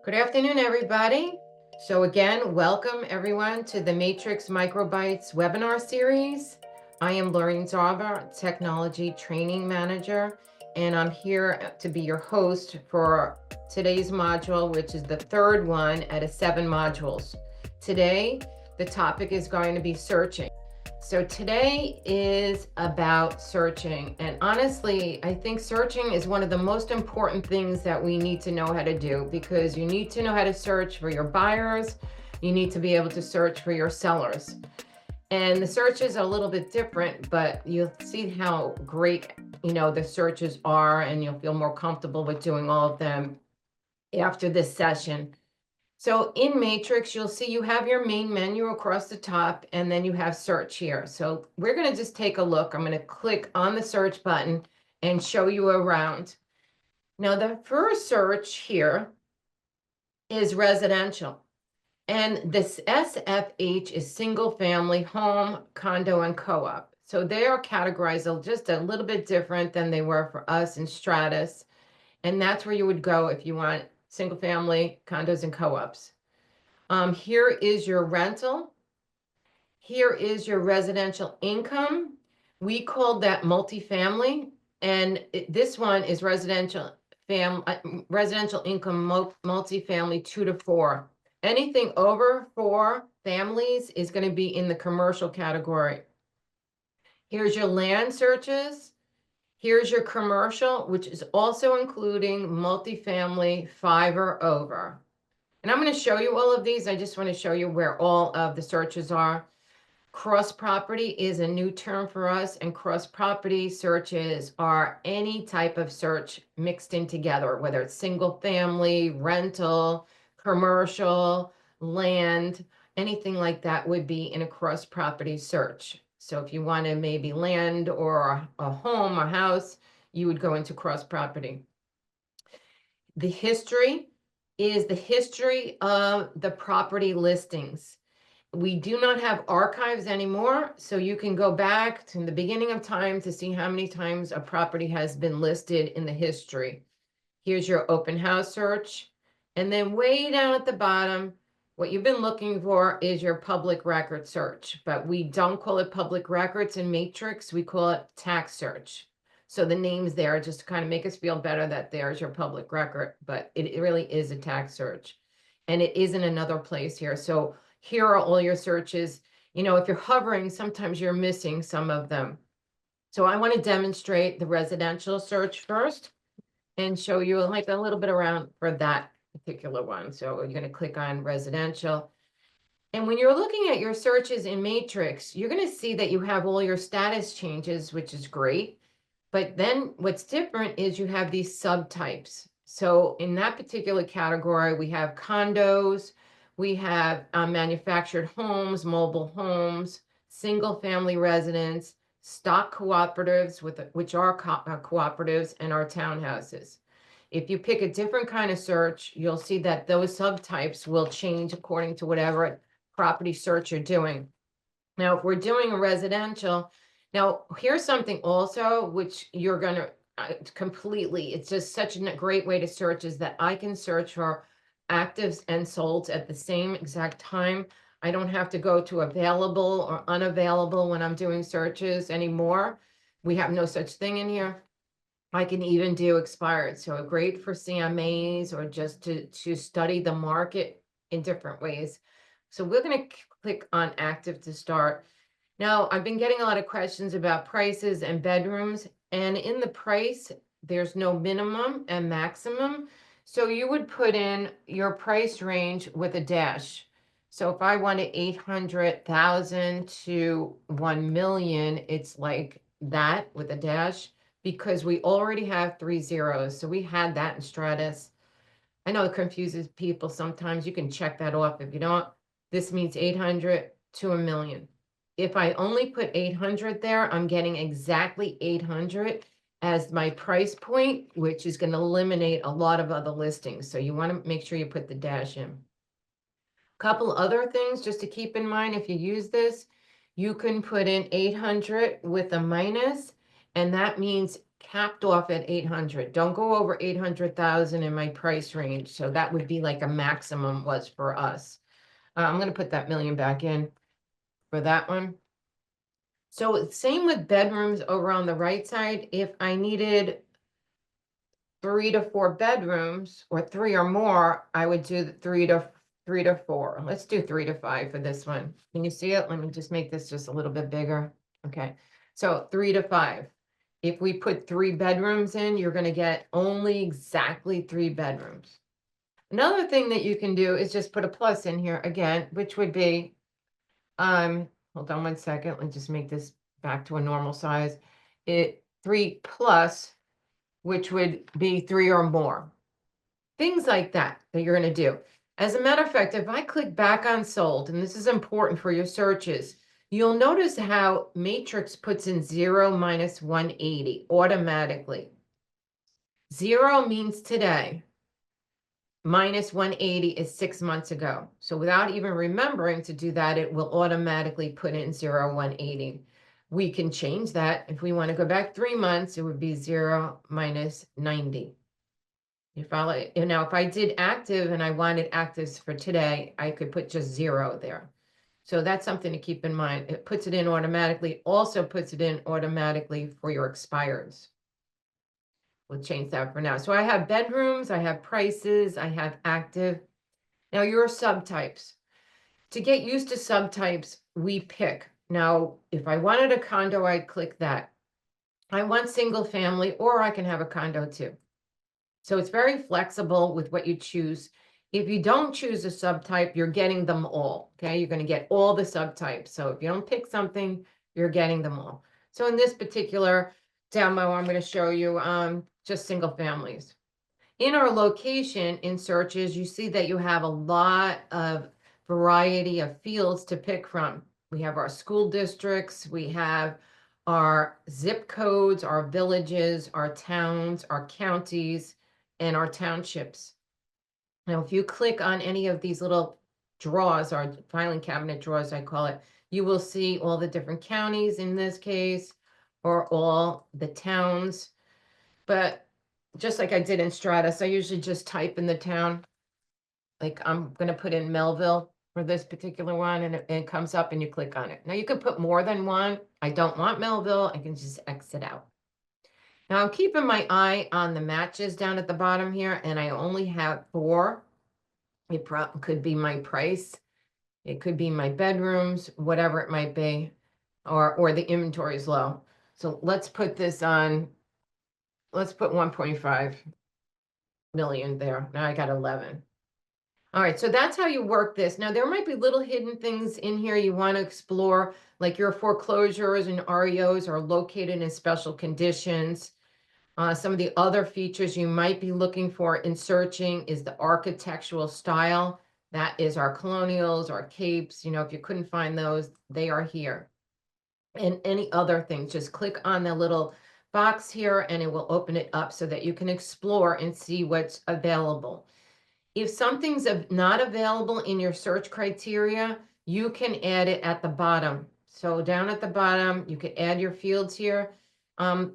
Good afternoon, everybody. So again, welcome everyone to the Matrix Microbytes webinar series. I am Lorraine Zarba, Technology Training Manager, and I'm here to be your host for today's module, which is the third one out of 7 modules. Today, the topic is going to be searching. So today is about searching. And honestly, I think searching is one of the most important things that we need to know how to do, because you need to know how to search for your buyers. You need to be able to search for your sellers. And the searches are a little bit different, but you'll see how great, the searches are, and you'll feel more comfortable with doing all of them after this session. So in Matrix, you'll see you have your main menu across the top, and then you have search here. So we're going to just take a look. I'm going to click on the search button and show you around. Now, the first search here is residential. And this SFH is single family home, condo, and co-op. So they are categorized just a little bit different than they were for us in Stratus. And that's where you would go if you want single family, condos, and co-ops. Here is your rental. Here is your residential income. We called that multifamily, and this one is residential income multifamily 2 to 4. Anything over 4 families is going to be in the commercial category. Here's your land searches. Here's your commercial, which is also including multifamily 5 or over. And I'm going to show you all of these. I just want to show you where all of the searches are. Cross property is a new term for us, and cross property searches are any type of search mixed in together, whether it's single family, rental, commercial, land, anything like that would be in a cross property search. So if you wanted maybe land or a home or house, you would go into cross property. The history is the history of the property listings. We do not have archives anymore, so you can go back to the beginning of time to see how many times a property has been listed in the history. Here's your open house search. And then way down at the bottom, what you've been looking for is your public record search, but we don't call it public records in Matrix, we call it tax search. So the name's there just to kind of make us feel better that there's your public record, but it really is a tax search. And it isn't another place here. So here are all your searches. If you're hovering, sometimes you're missing some of them. So I want to demonstrate the residential search first and show you like a little bit around for that particular one. So you're going to click on residential. And when you're looking at your searches in Matrix, you're going to see that you have all your status changes, which is great. But then what's different is you have these subtypes. So in that particular category, we have condos, we have manufactured homes, mobile homes, single family residents, stock cooperatives, which are cooperatives, and our townhouses. If you pick a different kind of search, you'll see that those subtypes will change according to whatever property search you're doing. Now, if we're doing a residential, now here's something also which you're going to completely, it's just such a great way to search, is that I can search for actives and solds at the same exact time. I don't have to go to available or unavailable when I'm doing searches anymore. We have no such thing in here. I can even do expired. So great for CMAs or just to study the market in different ways. So we're going to click on active to start. Now, I've been getting a lot of questions about prices and bedrooms, and in the price, there's no minimum and maximum. So you would put in your price range with a dash. So if I wanted 800,000 to 1 million, it's like that with a dash, because we already have 3 zeros. So we had that in Stratus. I know it confuses people sometimes. You can check that off if you don't. This means 800 to 1 million. If I only put 800 there, I'm getting exactly 800 as my price point, which is going to eliminate a lot of other listings. So you want to make sure you put the dash in. Couple other things just to keep in mind if you use this, you can put in 800 with a minus, and that means capped off at 800. Don't go over 800,000 in my price range. So that would be like a maximum was for us. I'm going to put that million back in for that one. So same with bedrooms over on the right side. If I needed 3 to 4 bedrooms or 3 or more, I would do the 3 to 4. Let's do 3 to 5 for this one. Can you see it? Let me just make this just a little bit bigger. Okay. So 3 to 5. If we put 3 bedrooms in, you're going to get only exactly 3 bedrooms. Another thing that you can do is just put a plus in here again, which would be, hold on one second. Let's just make this back to a normal size. 3 plus, which would be 3 or more. Things like that you're going to do. As a matter of fact, if I click back on sold, and this is important for your searches, you'll notice how Matrix puts in 0 minus 180 automatically. 0 means today. Minus 180 is 6 months ago. So without even remembering to do that, it will automatically put in 0, 180. We can change that. If we want to go back 3 months, it would be 0 minus 90. You follow? Now, if I did active and I wanted actives for today, I could put just 0 there. So that's something to keep in mind. It puts it in automatically, also puts it in automatically for your expireds. We'll change that for now. So I have bedrooms, I have prices, I have active. Now your subtypes. To get used to subtypes, we pick. Now, if I wanted a condo, I'd click that. I want single family, or I can have a condo too. So it's very flexible with what you choose. If you don't choose a subtype, you're getting them all, okay? You're going to get all the subtypes. So if you don't pick something, you're getting them all. So in this particular demo, I'm going to show you just single families. In our location in searches, you see that you have a lot of variety of fields to pick from. We have our school districts, we have our zip codes, our villages, our towns, our counties, and our townships. Now, if you click on any of these little drawers, or filing cabinet drawers, I call it, you will see all the different counties in this case, or all the towns. But just like I did in Stratus, I usually just type in the town. Like I'm going to put in Melville for this particular one, and it comes up and you click on it. Now you could put more than one. I don't want Melville. I can just exit out. Now I'm keeping my eye on the matches down at the bottom here, and I only have 4. It could be my price. It could be my bedrooms, whatever it might be, or the inventory is low. So let's put this on. Let's put 1.5 million there. Now I got 11. All right, so that's how you work this. Now there might be little hidden things in here you want to explore, like your foreclosures and REOs are located in special conditions. Some of the other features you might be looking for in searching is the architectural style. That is our colonials, our capes. You know, if you couldn't find those, they are here. And any other things, just click on the little box here and it will open it up so that you can explore and see what's available. If something's not available in your search criteria, you can add it at the bottom. So down at the bottom, you could add your fields here.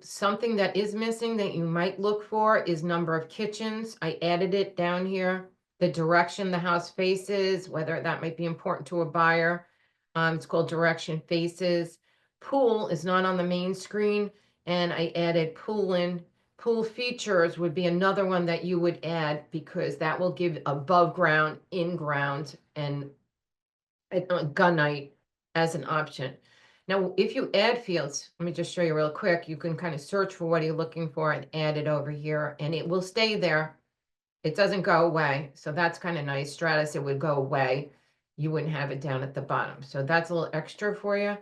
Something that is missing that you might look for is number of kitchens. I added it down here. The direction the house faces, whether that might be important to a buyer. It's called direction faces. Pool is not on the main screen, and I added pool in. Pool features would be another one that you would add because that will give above ground, in ground, and gunite as an option. Now, if you add fields, let me just show you real quick. You can kind of search for what you're looking for and add it over here, and it will stay there. It doesn't go away. So that's kind of nice. Stratus, it would go away. You wouldn't have it down at the bottom. So that's a little extra for you.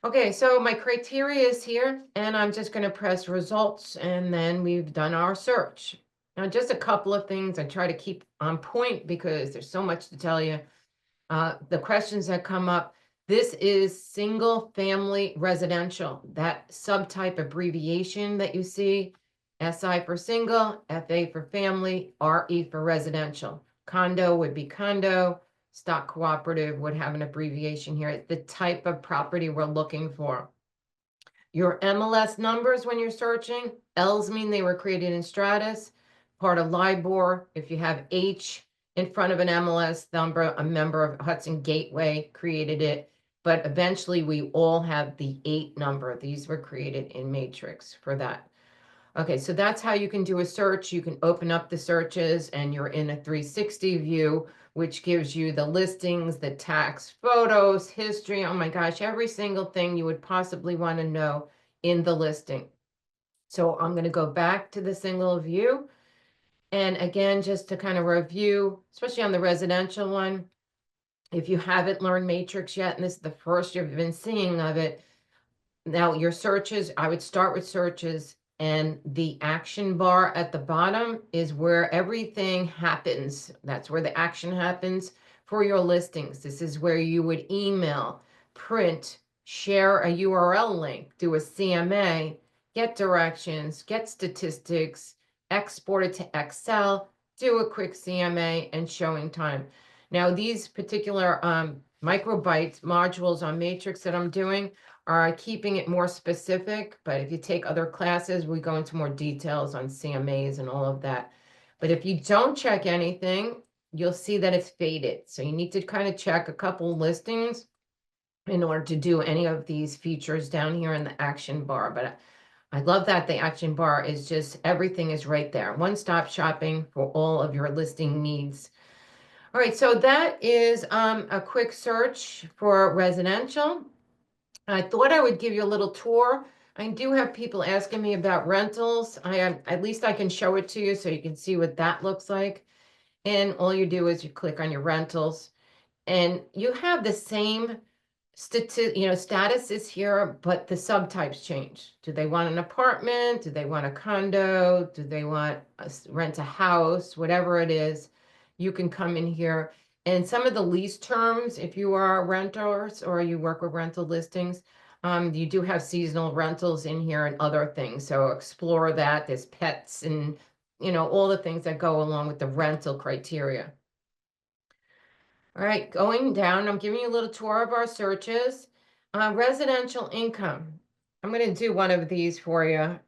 Okay, so my criteria is here, and I'm just going to press results, and then we've done our search. Now, just a couple of things I try to keep on point because there's so much to tell you. The questions that come up, this is single family residential. That subtype abbreviation that you see, SI for single, FA for family, RE for residential. Condo would be condo. Stock cooperative would have an abbreviation here. It's the type of property we're looking for. Your MLS numbers when you're searching, L's mean they were created in Stratus, part of LIBOR. If you have H in front of an MLS number, a member of Hudson Gateway created it. But eventually we all have the 8 number. These were created in Matrix for that. Okay, so that's how you can do a search. You can open up the searches and you're in a 360 view, which gives you the listings, the tax photos, history. Oh my gosh, every single thing you would possibly want to know in the listing. So I'm going to go back to the single view. And again, just to kind of review, especially on the residential one, if you haven't learned Matrix yet, and this is the first you've been seeing of it, now your searches, I would start with searches, and the action bar at the bottom is where everything happens. That's where the action happens for your listings. This is where you would email, print, share a URL link, do a CMA, get directions, get statistics, export it to Excel, do a quick CMA, and showing time. Now, these particular MICROBYTES modules on Matrix that I'm doing are keeping it more specific, but if you take other classes, we go into more details on CMAs and all of that. But if you don't check anything, you'll see that it's faded. So you need to kind of check a couple listings in order to do any of these features down here in the action bar. But I love that the action bar is just, everything is right there. One-stop shopping for all of your listing needs. All right, so that is a quick search for residential. I thought I would give you a little tour. I do have people asking me about rentals. At least I can show it to you so you can see what that looks like. And all you do is you click on your rentals and you have the same status is here, but the subtypes change. Do they want an apartment? Do they want a condo? Do they want rent a house? Whatever it is, you can come in here. And some of the lease terms, if you are renters or you work with rental listings, you do have seasonal rentals in here and other things. So explore that. There's pets and, all the things that go along with the rental criteria. All right, going down, I'm giving you a little tour of our searches. Residential income. I'm going to do one of these for you.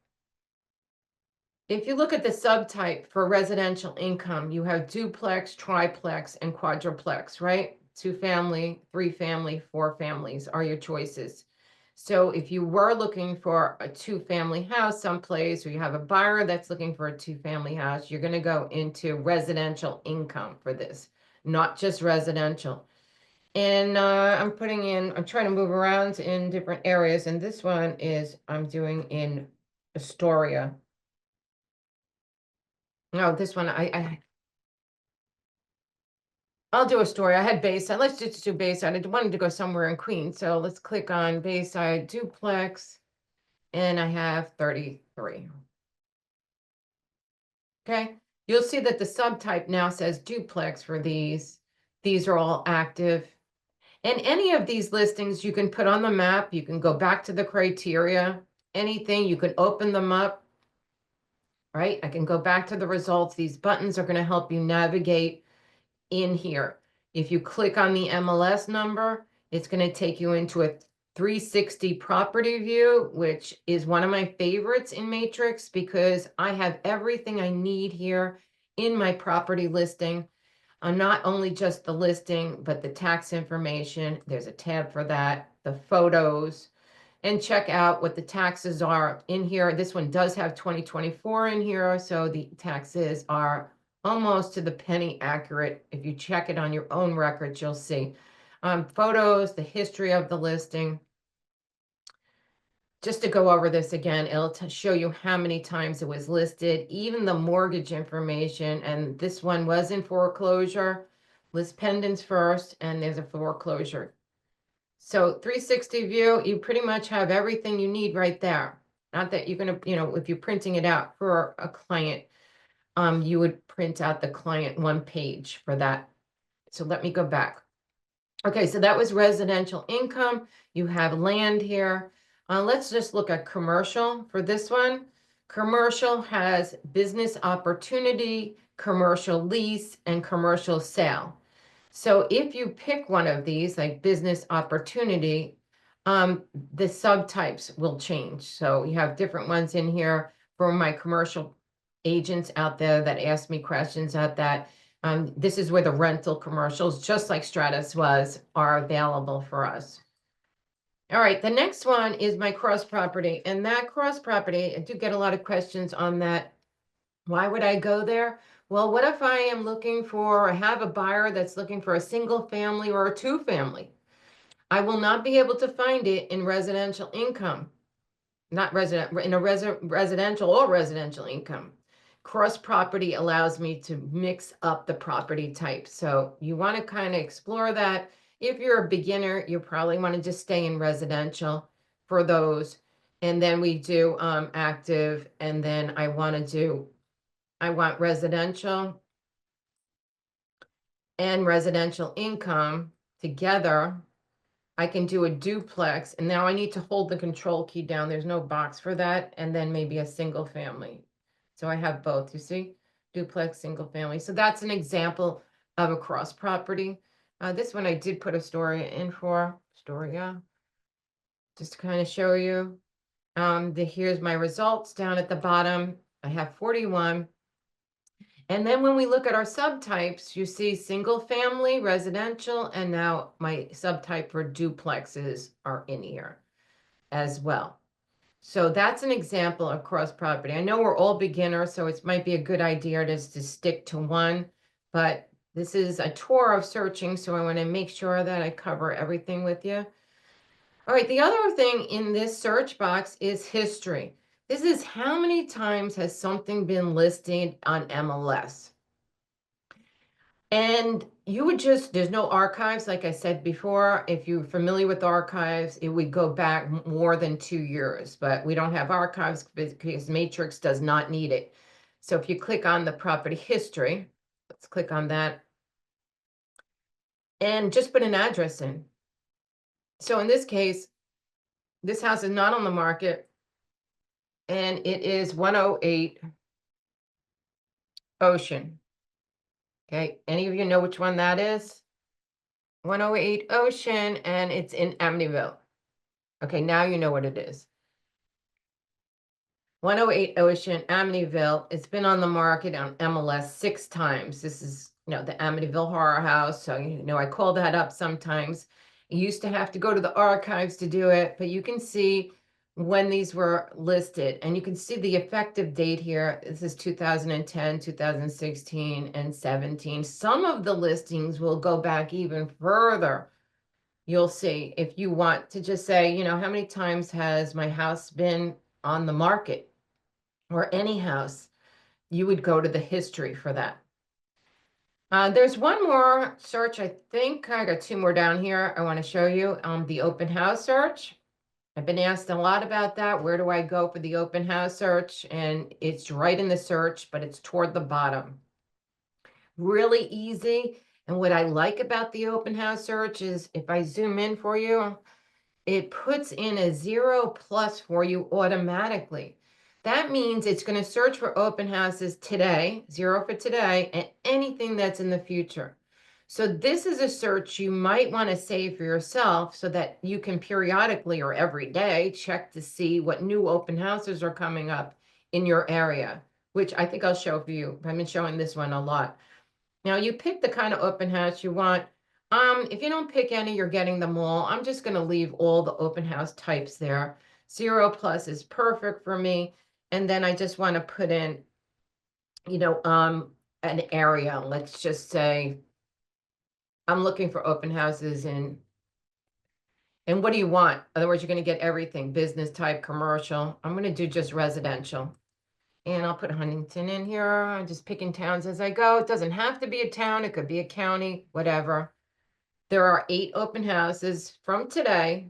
If you look at the subtype for residential income, you have duplex, triplex, and quadruplex, right? 2 family, 3 family, 4 families are your choices. So if you were looking for a 2-family house someplace, or you have a buyer that's looking for a 2-family house, you're going to go into residential income for this, not just residential. And I'm trying to move around in different areas. And this one is, I'm doing in Astoria. No, this one, I'll do Astoria. I had Bayside. Let's just do Bayside. I wanted to go somewhere in Queens. So let's click on Bayside duplex. And I have 33. Okay. You'll see that the subtype now says duplex for these. These are all active. And any of these listings you can put on the map. You can go back to the criteria, anything, you can open them up, right? I can go back to the results. These buttons are going to help you navigate in here. If you click on the MLS number, it's going to take you into a 360 property view, which is one of my favorites in Matrix because I have everything I need here in my property listing. Not only just the listing, but the tax information. There's a tab for that, the photos, and check out what the taxes are in here. This one does have 2024 in here, so the taxes are almost to the penny accurate. If you check it on your own records, you'll see photos, the history of the listing. Just to go over this again, it'll show you how many times it was listed, even the mortgage information. And this one was in foreclosure. List pendants first, and there's a foreclosure. So 360 view, you pretty much have everything you need right there. Not that you're going to, if you're printing it out for a client, you would print out the client one page for that. So let me go back. Okay, so that was residential income. You have land here. Let's just look at commercial for this one. Commercial has business opportunity, commercial lease, and commercial sale. So if you pick one of these, like business opportunity, the subtypes will change. So you have different ones in here for my commercial agents out there that ask me questions at that. This is where the rental commercials, just like Stratus was, are available for us. All right, the next one is my cross property. And that cross property, I do get a lot of questions on that. Why would I go there? Well, what if I am looking for, I have a buyer that's looking for a single family or a two family? I will not be able to find it in residential income, not resident, in a residential or residential income. Cross property allows me to mix up the property types. So you want to kind of explore that. If you're a beginner, you probably want to just stay in residential for those. And then we do active, and then I want residential and residential income together. I can do a duplex, and now I need to hold the control key down. There's no box for that. And then maybe a single family. So I have both, you see, duplex, single family. So that's an example of a cross property. This one I did put a story in for, just to kind of show you. Here's my results down at the bottom. I have 41. And then when we look at our subtypes, you see single family, residential, and now my subtype for duplexes are in here as well. So that's an example of cross property. I know we're all beginners, so it might be a good idea just to stick to one, but this is a tour of searching, so I want to make sure that I cover everything with you. All right, the other thing in this search box is history. This is how many times has something been listed on MLS. And you would just, there's no archives, like I said before. If you're familiar with archives, it would go back more than 2 years, but we don't have archives because Matrix does not need it. So if you click on the property history, let's click on that and just put an address in. So in this case, this house is not on the market, and it is 108 Ocean. Okay, any of you know which one that is? 108 Ocean, and it's in Amityville. Okay, now you know what it is. 108 Ocean, Amityville. It's been on the market on MLS 6 times. This is, the Amityville Horror House. So, I call that up sometimes. You used to have to go to the archives to do it, but you can see when these were listed, and you can see the effective date here. This is 2010, 2016, and 17. Some of the listings will go back even further. You'll see if you want to just say, how many times has my house been on the market, or any house, you would go to the history for that. There's one more search. I think I got 2 more down here I want to show you. The open house search. I've been asked a lot about that. Where do I go for the open house search? And it's right in the search, but it's toward the bottom. Really easy. And what I like about the open house search is if I zoom in for you, it puts in a 0+ for you automatically. That means it's going to search for open houses today, 0 for today, and anything that's in the future. So this is a search you might want to save for yourself so that you can periodically or every day check to see what new open houses are coming up in your area, which I think I'll show for you. I've been showing this one a lot. Now you pick the kind of open house you want. If you don't pick any, you're getting them all. I'm just going to leave all the open house types there. 0+ is perfect for me. And then I just want to put in, an area. Let's just say I'm looking for open houses and what do you want? In other words, you're going to get everything, business type, commercial. I'm going to do just residential. And I'll put Huntington in here. I'm just picking towns as I go. It doesn't have to be a town. It could be a county, whatever. There are 8 open houses from today,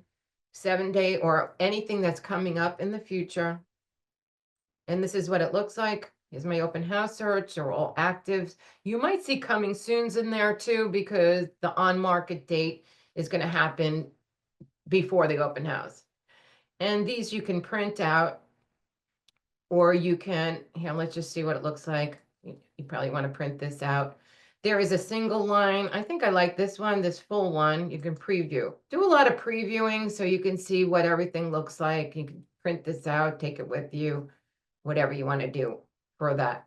7-day, or anything that's coming up in the future. And this is what it looks like. Here's my open house search. They're all actives. You might see coming soons in there too, because the on-market date is going to happen before the open house. And these you can print out, or you can, here, let's just see what it looks like. You probably want to print this out. There is a single line. I think I like this one, this full one. You can preview. Do a lot of previewing so you can see what everything looks like. You can print this out, take it with you, whatever you want to do for that.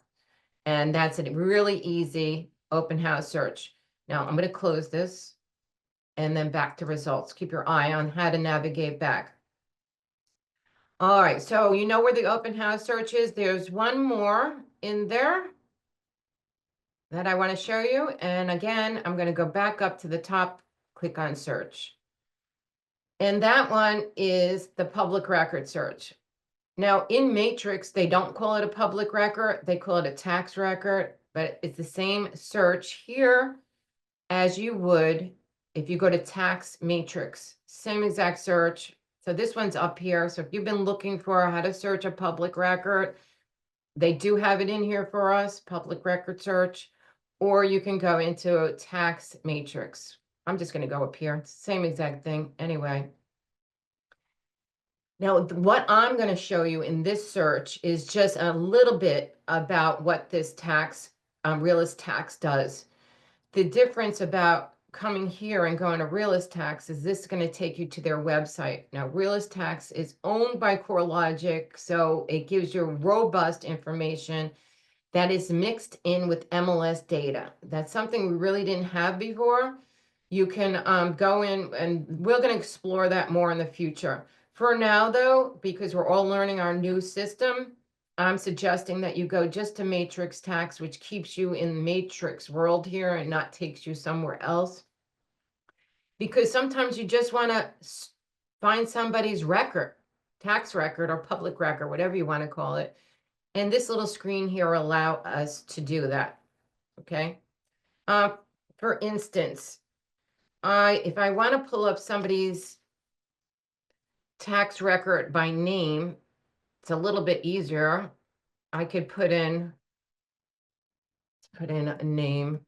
And that's a really easy open house search. Now I'm going to close this and then back to results. Keep your eye on how to navigate back. All right, so you know where the open house search is. There's one more in there that I want to show you. And again, I'm going to go back up to the top, click on search. And that one is the public record search. Now in Matrix, they don't call it a public record. They call it a tax record, but it's the same search here as you would if you go to tax matrix, same exact search. So this one's up here. So if you've been looking for how to search a public record, they do have it in here for us, public record search, or you can go into tax matrix. I'm just going to go up here. Same exact thing anyway. Now, what I'm going to show you in this search is just a little bit about what this tax, realist tax does. The difference about coming here and going to realist tax is this is going to take you to their website. Now, realist tax is owned by CoreLogic, so it gives you robust information that is mixed in with MLS data. That's something we really didn't have before. You can go in, and we're going to explore that more in the future. For now, though, because we're all learning our new system, I'm suggesting that you go just to matrix tax, which keeps you in the matrix world here and not takes you somewhere else. Because sometimes you just want to find somebody's record, tax record or public record, whatever you want to call it. And this little screen here will allow us to do that. Okay. For instance, if I want to pull up somebody's tax record by name, it's a little bit easier. I could put in a name.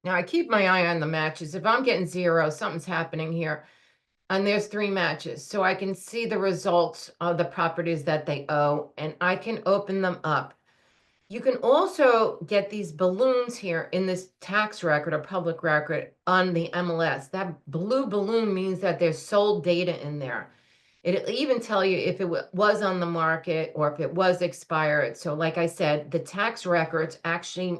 Now I keep my eye on the matches. If I'm getting 0, something's happening here. And there's 3 matches. So I can see the results of the properties that they owe, and I can open them up. You can also get these balloons here in this tax record or public record on the MLS. That blue balloon means that there's sold data in there. It'll even tell you if it was on the market or if it was expired. So like I said, the tax records actually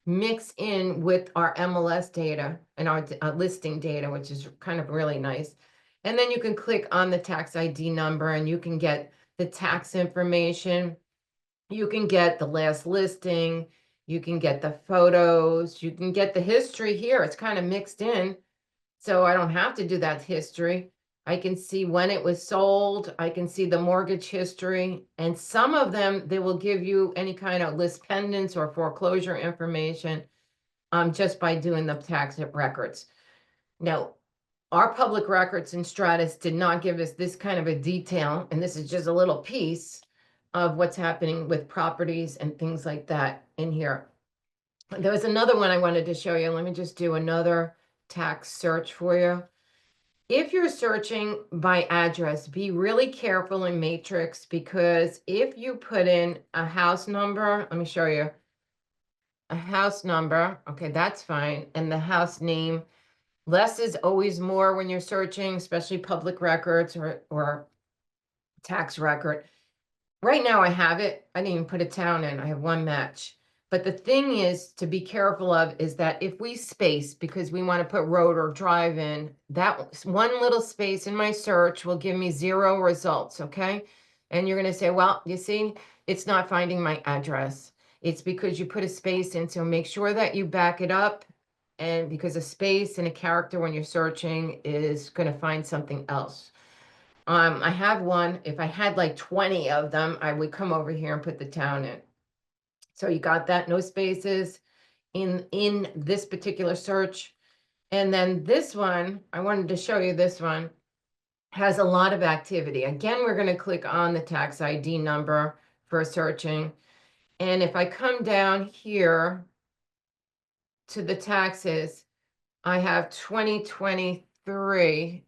mix in with our MLS data and our listing data, which is kind of really nice. And then you can click on the tax ID number and you can get the tax information. You can get the last listing. You can get the photos. You can get the history here. It's kind of mixed in. So I don't have to do that history. I can see when it was sold. I can see the mortgage history. And some of them, they will give you any kind of list pendants or foreclosure information just by doing the tax records. Now, our public records in Stratus did not give us this kind of a detail. And this is just a little piece of what's happening with properties and things like that in here. There was another one I wanted to show you. Let me just do another tax search for you. If you're searching by address, be really careful in Matrix, because if you put in a house number, let me show you a house number. Okay, that's fine. And the house name, less is always more when you're searching, especially public records or tax record. Right now I have it. I didn't even put a town in. I have 1 match. But the thing is to be careful of is that if we space because we want to put road or drive in, that one little space in my search will give me 0 results, okay? And you're going to say, well, you see, it's not finding my address. It's because you put a space in, so make sure that you back it up. And because a space and a character when you're searching is going to find something else. I have one. If I had like 20 of them, I would come over here and put the town in. So you got that, no spaces in this particular search. And then this one, I wanted to show you this one, has a lot of activity. Again, we're going to click on the tax ID number for searching. And if I come down here to the taxes, I have 2023.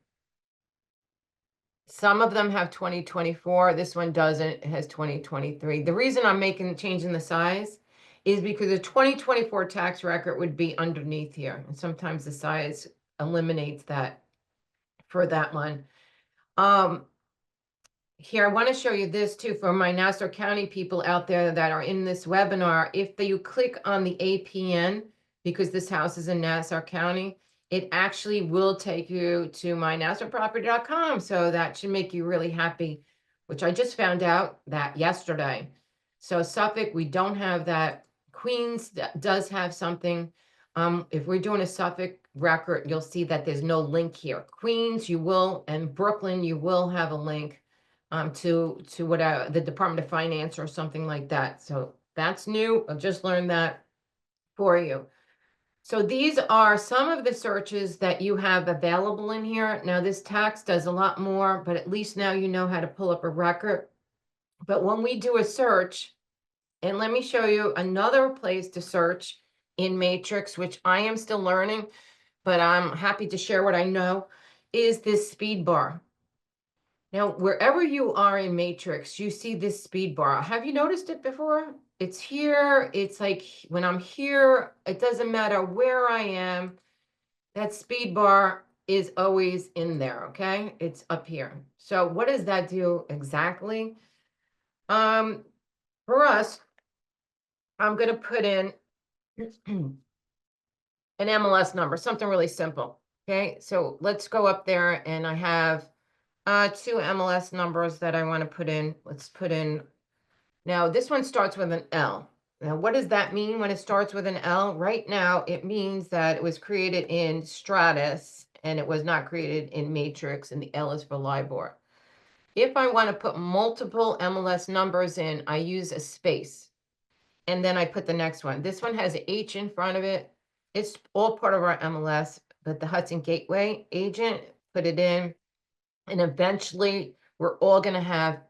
Some of them have 2024. This one doesn't. It has 2023. The reason I'm changing the size is because the 2024 tax record would be underneath here. And sometimes the size eliminates that for that one. Here, I want to show you this too for my Nassau County people out there that are in this webinar. If you click on the APN, because this house is in Nassau County, it actually will take you to mynassauproperty.com. So that should make you really happy, which I just found out that yesterday. So Suffolk, we don't have that. Queens does have something. If we're doing a Suffolk record, you'll see that there's no link here. Queens, you will, and Brooklyn, you will have a link to what the Department of Finance or something like that. So that's new. I've just learned that for you. So these are some of the searches that you have available in here. Now this tax does a lot more, but at least now you know how to pull up a record. But when we do a search, and let me show you another place to search in Matrix, which I am still learning, but I'm happy to share what I know, is this speed bar. Now, wherever you are in Matrix, you see this speed bar. Have you noticed it before? It's here. It's like when I'm here, it doesn't matter where I am. That speed bar is always in there, okay? It's up here. So what does that do exactly? For us, I'm going to put in an MLS number, something really simple, okay? So let's go up there and I have two MLS numbers that I want to put in. Let's put in, now this one starts with an L. Now, what does that mean when it starts with an L? Right now, it means that it was created in Stratus and it was not created in Matrix, and the L is for LIBOR. If I want to put multiple MLS numbers in, I use a space. And then I put the next one. This one has an H in front of it. It's all part of our MLS, but the Hudson Gateway agent, put it in. And eventually, we're all going to have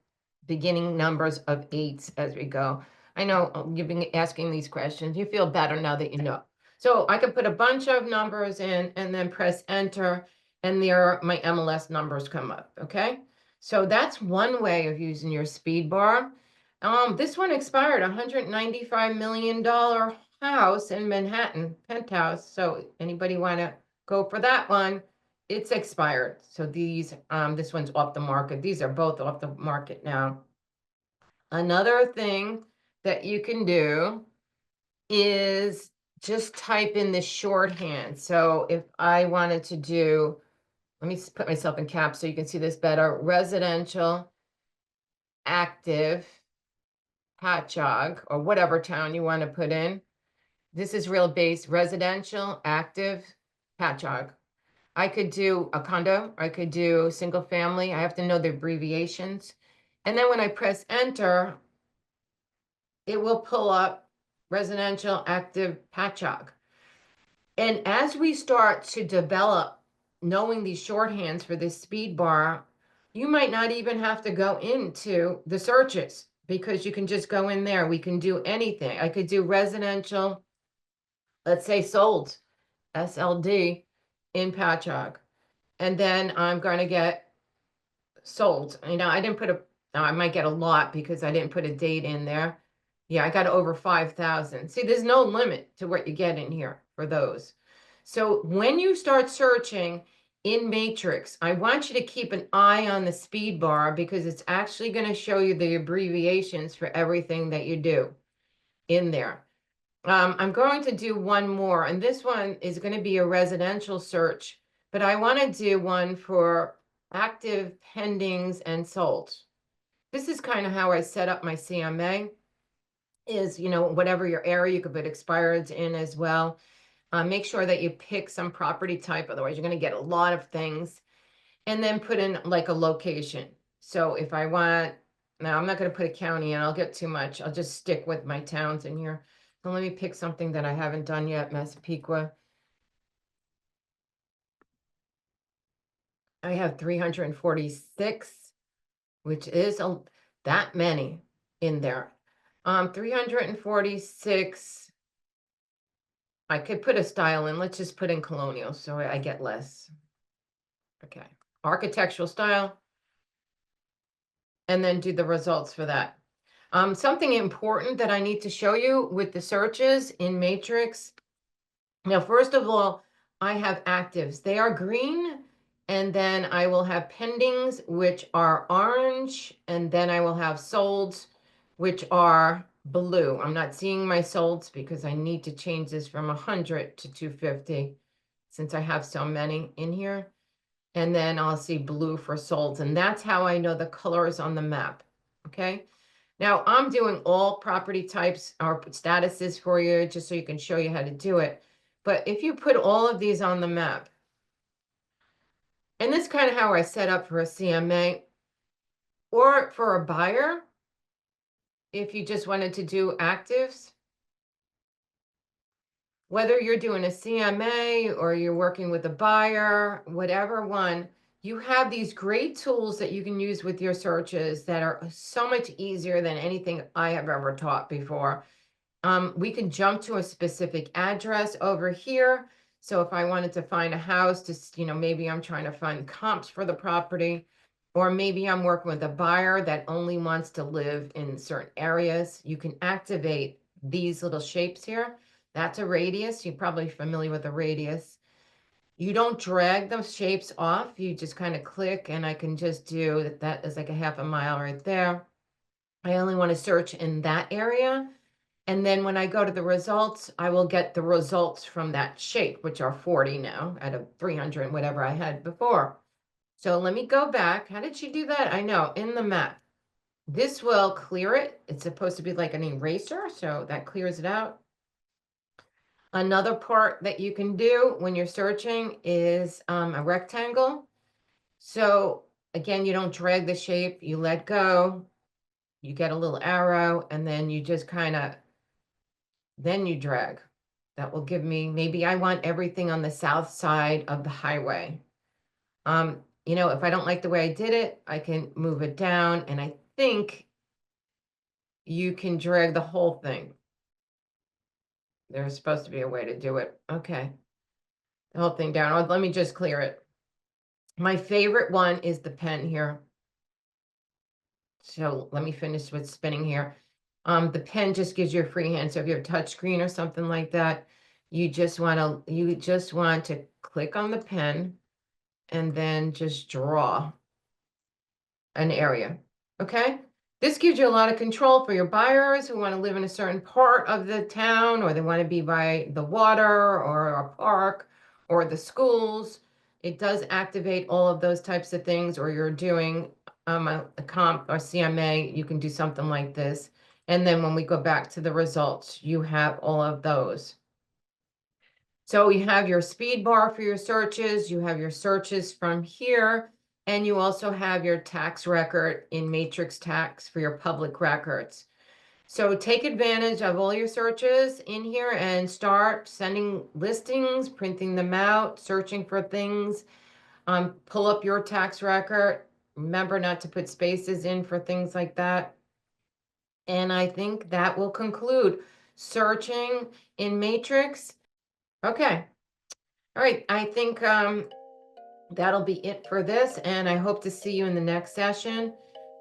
beginning numbers of 8s as we go. I know you've been asking these questions. You feel better now that you know. So I could put a bunch of numbers in and then press enter, and there my MLS numbers come up, okay? So that's one way of using your speed bar. This one expired, $195 million house in Manhattan, penthouse. So anybody want to go for that one? It's expired. So these, this one's off the market. These are both off the market now. Another thing that you can do is just type in the shorthand. So if I wanted to do, let me put myself in caps so you can see this better. Residential, active, Patchogue, or whatever town you want to put in. This is real base, residential, active, Patchogue. I could do a condo, I could do single family. I have to know the abbreviations. And then when I press enter, it will pull up residential active Patchogue. And as we start to develop knowing these shorthands for this speed bar, you might not even have to go into the searches because you can just go in there. We can do anything. I could do residential, let's say sold, SLD in Patchogue. And then I'm going to get sold. You know, I didn't put I might get a lot because I didn't put a date in there. Yeah, I got over 5,000. See, there's no limit to what you get in here for those. So when you start searching in Matrix, I want you to keep an eye on the speed bar because it's actually going to show you the abbreviations for everything that you do in there. I'm going to do one more, and this one is going to be a residential search, but I want to do one for active pendings and sold. This is kind of how I set up my CMA is, you know, whatever your area, you could put expireds in as well. Make sure that you pick some property type, otherwise you're going to get a lot of things, and then put in like a location. So if I want, now I'm not going to put a county in, I'll get too much. I'll just stick with my towns in here. So let me pick something that I haven't done yet, Massapequa. I have 346, which is that many in there. 346, I could put a style in. Let's just put in colonial so I get less. Okay, architectural style. And then do the results for that. Something important that I need to show you with the searches in Matrix. Now, first of all, I have actives. They are green, and then I will have pendings, which are orange, and then I will have solds, which are blue. I'm not seeing my solds because I need to change this from 100 to 250 since I have so many in here. And then I'll see blue for solds, and that's how I know the colors on the map, okay? Now, I'm doing all property types or statuses for you just so you can show you how to do it. But if you put all of these on the map, and this is kind of how I set up for a CMA or for a buyer, if you just wanted to do actives, whether you're doing a CMA or you're working with a buyer, whatever one, you have these great tools that you can use with your searches that are so much easier than anything I have ever taught before. We can jump to a specific address over here. So if I wanted to find a house to, maybe I'm trying to find comps for the property, or maybe I'm working with a buyer that only wants to live in certain areas, you can activate these little shapes here. That's a radius. You're probably familiar with a radius. You don't drag those shapes off. You just kind of click, and I can just do that is like a half a mile right there. I only want to search in that area. And then when I go to the results, I will get the results from that shape, which are 40 now out of 300 and whatever I had before. So let me go back. How did she do that? I know, in the map. This will clear it. It's supposed to be like an eraser, so that clears it out. Another part that you can do when you're searching is a rectangle. So again, you don't drag the shape, you let go, you get a little arrow, and then you just then you drag. That will give me, maybe I want everything on the south side of the highway. If I don't like the way I did it, I can move it down, and I think you can drag the whole thing. There's supposed to be a way to do it. Okay. The whole thing down. Oh, let me just clear it. My favorite one is the pen here. So let me finish with spinning here. The pen just gives you a free hand. So if you have a touch screen or something like that, you just want to click on the pen and then just draw an area. Okay. This gives you a lot of control for your buyers who want to live in a certain part of the town, or they want to be by the water or a park or the schools. It does activate all of those types of things, or you're doing a comp or CMA, you can do something like this. And then when we go back to the results, you have all of those. So you have your speed bar for your searches, you have your searches from here, and you also have your tax record in Matrix Tax for your public records. So take advantage of all your searches in here and start sending listings, printing them out, searching for things. Pull up your tax record. Remember not to put spaces in for things like that. And I think that will conclude searching in Matrix. Okay. All right. I think that'll be it for this, and I hope to see you in the next session.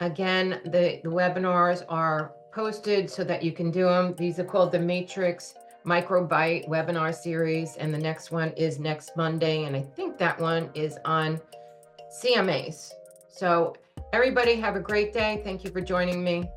Again, the webinars are posted so that you can do them. These are called the Matrix MICROBYTE webinar series, and the next one is next Monday, and I think that one is on CMAs. So everybody have a great day. Thank you for joining me.